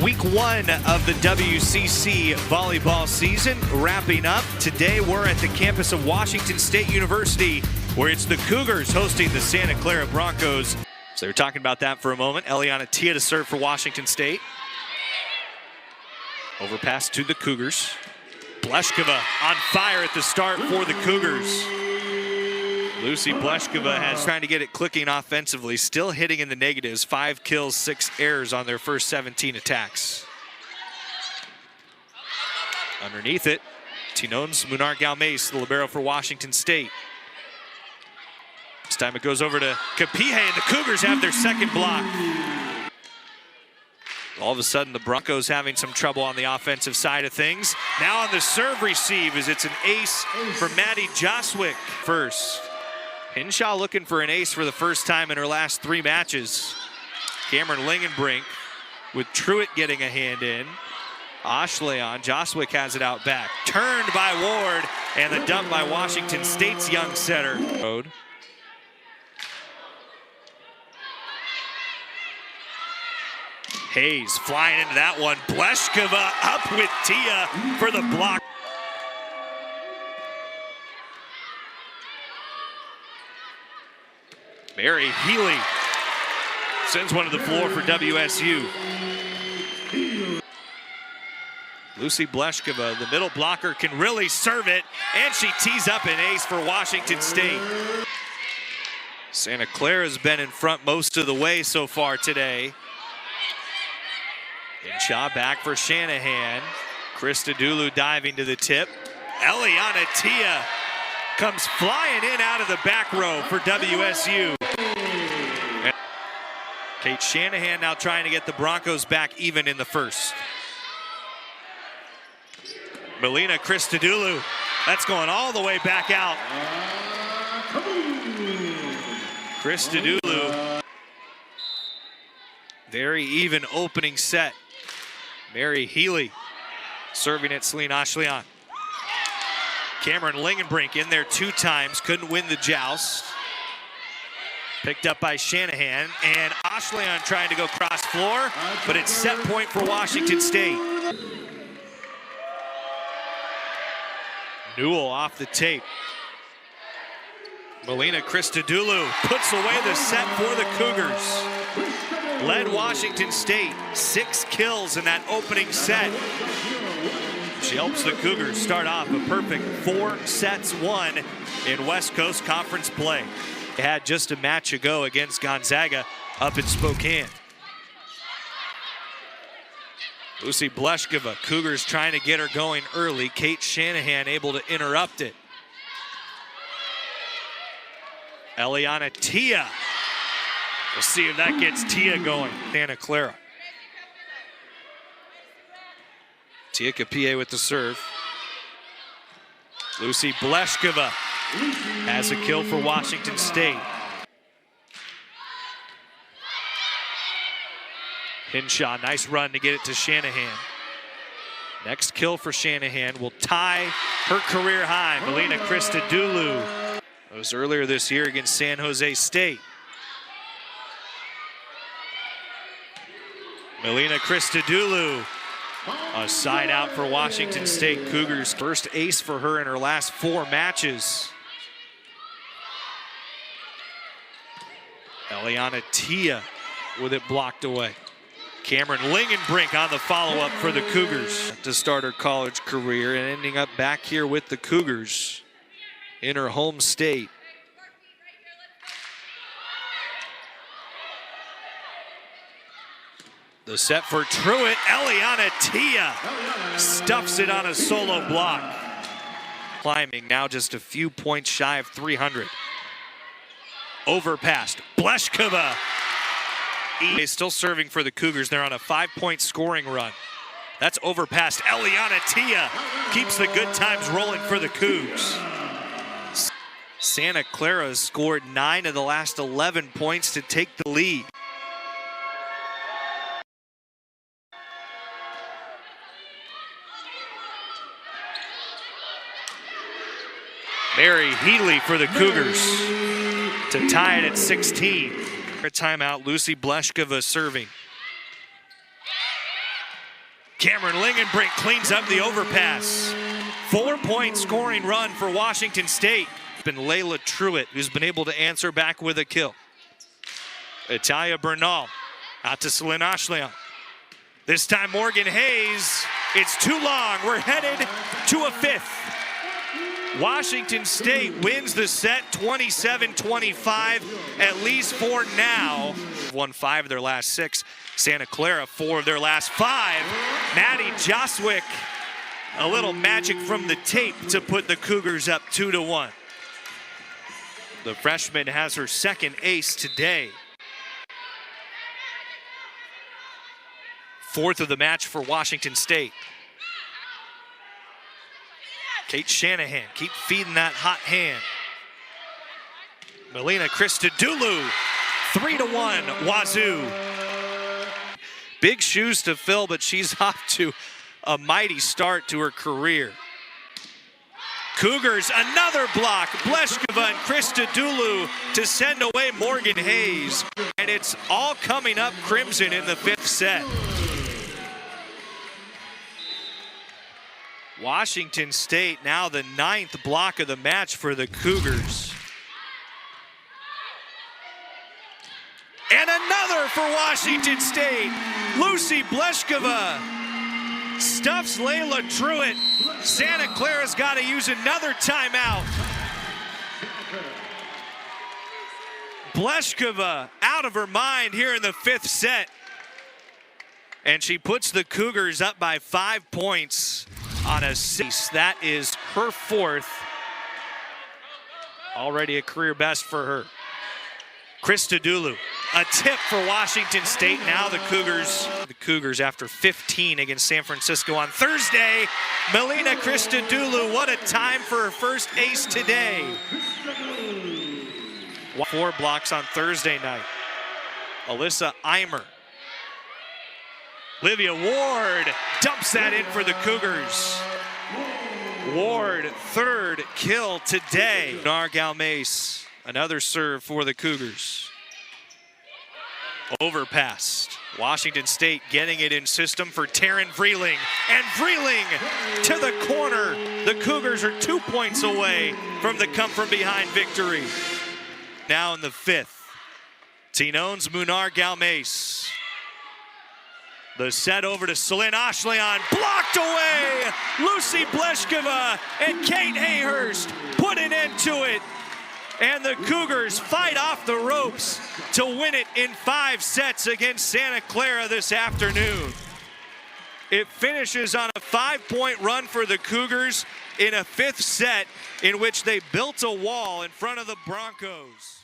Week 1 of the WCC volleyball season wrapping up. Today we're at the campus of Washington State University, where it's the Cougars hosting the Santa Clara Broncos. So we're talking about that for a moment. Eliana Tia to serve for Washington State. Overpass to the Cougars. Bleshkova on fire at the start for the Cougars. Lucy Bleshkova has trying to get it clicking offensively, still hitting in the negatives. 5 kills, 6 errors on their first 17 attacks. Underneath it, Tinons Munar-Galmez, the libero for Washington State. This time it goes over to Kapihe, and the Cougars have their second block. All of a sudden, the Broncos having some trouble on the offensive side of things. Now on the serve receive, as it's an ace for Maddie Joswick first. Hinshaw looking for an ace for the first time in her last 3 matches. Cameron Lingenbrink with Truitt getting a hand in. Ashley on, Joswick has it out back. Turned by Ward, and the dump by Washington State's young setter. Hayes flying into that one. Bleshkova up with Tia for the block. Mary Healy sends one to the floor for WSU. Lucy Bleshkova, the middle blocker, can really serve it, and she tees up an ace for Washington State. Santa Clara's been in front most of the way so far today. Hinshaw back for Shanahan. Christodoulou diving to the tip. Eliana Tia comes flying in out of the back row for WSU. Kate Shanahan now trying to get the Broncos back even in the first. Melina Christodoulou, that's going all the way back out. Christodoulou, very even opening set. Mary Healy serving at Celine Ashleon. Cameron Lingenbrink in there 2 times, couldn't win the joust. Picked up by Shanahan, and Ashleon trying to go cross floor, but it's set point for Washington State. Newell off the tape. Melina Christodoulou puts away the set for the Cougars. Led Washington State, 6 kills in that opening set. She helps the Cougars start off a perfect 4 sets won in West Coast Conference play. They had just a match ago against Gonzaga up in Spokane. Lucy Bleshkova, Cougars trying to get her going early. Kate Shanahan able to interrupt it. Eliana Tia. We'll see if that gets Tia going. Santa Clara. Tia Kapihe with the serve. Lucy Bleshkova has a kill for Washington State. Hinshaw, nice run to get it to Shanahan. Next kill for Shanahan will tie her career high. Melina Christodoulou. It was earlier this year against San Jose State. Melina Christodoulou, a side out for Washington State Cougars. First ace for her in her last 4 matches. Eliana Tia with it blocked away. Cameron Lingenbrink on the follow-up for the Cougars to start her college career and ending up back here with the Cougars in her home state. The set for Truitt. Eliana Tia stuffs it on a solo block. Climbing now just a few points shy of 300. Overpassed. Bleshkova. Still serving for the Cougars. They're on a 5-point scoring run. That's overpassed. Eliana Tia keeps the good times rolling for the Cougs. Santa Clara has scored 9 of the last 11 points to take the lead. Mary Healy for the Cougars to tie it at 16. A timeout, Lucy Bleshkova serving. Cameron Lingenbrink cleans up the overpass. 4-point scoring run for Washington State. Been Layla Truitt, who's been able to answer back with a kill. Italia Bernal out to Celine Ashleon. This time Morgan Hayes. It's too long. We're headed to a fifth. Washington State wins the set 27-25, at least for now. Won 5 of their last 6. Santa Clara 4 of their last 5. Maddie Joswick, a little magic from the tape to put the Cougars up 2-1. The freshman has her second ace today. 4th of the match for Washington State. Kate Shanahan, keep feeding that hot hand. Melina Christodoulou, 3-1 Wazoo. Big shoes to fill, but she's off to a mighty start to her career. Cougars, another block. Bleshkova and Christodoulou to send away Morgan Hayes. And it's all coming up crimson in the 5th set. Washington State now the 9th block of the match for the Cougars. And another for Washington State. Lucy Bleshkova stuffs Layla Truitt. Santa Clara's got to use another timeout. Bleshkova out of her mind here in the 5th set. And she puts the Cougars up by 5 points on a 6. That is her 4th. Already a career best for her. Christodoulou, a tip for Washington State. Now the Cougars after 15 against San Francisco on Thursday. Melina Christodoulou, what a time for her first ace today. 4 blocks on Thursday night. Alyssa Eimer. Livia Ward dumps that in for the Cougars. Ward, 3rd kill today. Nar Galmace, another serve for the Cougars. Overpassed. Washington State getting it in system for Taryn Vreeling. And Vreeling to the corner. The Cougars are 2 points away from the come-from-behind victory. Now in the 5th, Tinone's Munar Galmace. The set over to Celine Ashleon, blocked away. Lucy Bleshkova and Kate Hayhurst put an end to it. And the Cougars fight off the ropes to win it in 5 sets against Santa Clara this afternoon. It finishes on a 5-point run for the Cougars in a 5th set in which they built a wall in front of the Broncos.